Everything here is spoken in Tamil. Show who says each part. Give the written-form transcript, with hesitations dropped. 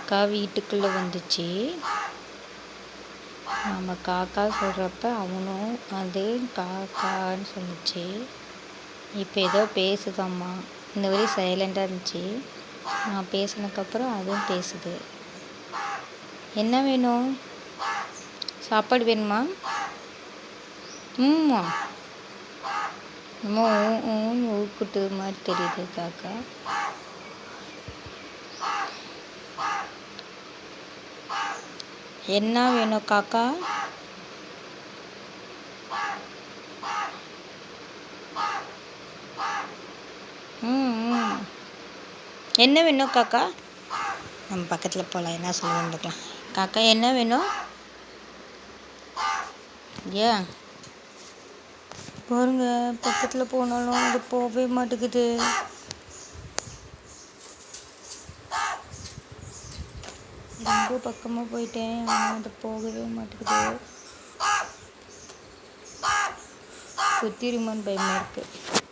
Speaker 1: காக்கா வீட்டுக்குள்ளே வந்துச்சு. நம்ம காக்கா சொல்கிறப்ப அவனும் அதே காக்கான்னு சொன்னிச்சு. இப்போ ஏதோ பேசுதம்மா. இந்த வரை சைலண்டாக இருந்துச்சு. நான் பேசினதுக்கப்புறம் அதுவும் பேசுது. என்ன வேணும்? சாப்பாடு வேணுமா? ம் நம்ம ஊக்குட்டு மாதிரி தெரியுது காக்கா. என்ன வேணும் காக்கா? என்ன வேணும் காக்கா? நம்ம பக்கத்தில் போகலாம், என்ன சொல்லுவேன்னு பார்க்கலாம். காக்கா என்ன வேணும்? ஏன் பாருங்க, பக்கத்தில் போனாலும் அது போகவே மாட்டேங்குது. ரொம்ப பக்கமாக போயிட்டேன், ஆனால் அது போகவே மாட்டேங்குது. குத்திருமான்னு பயமாக இருக்குது.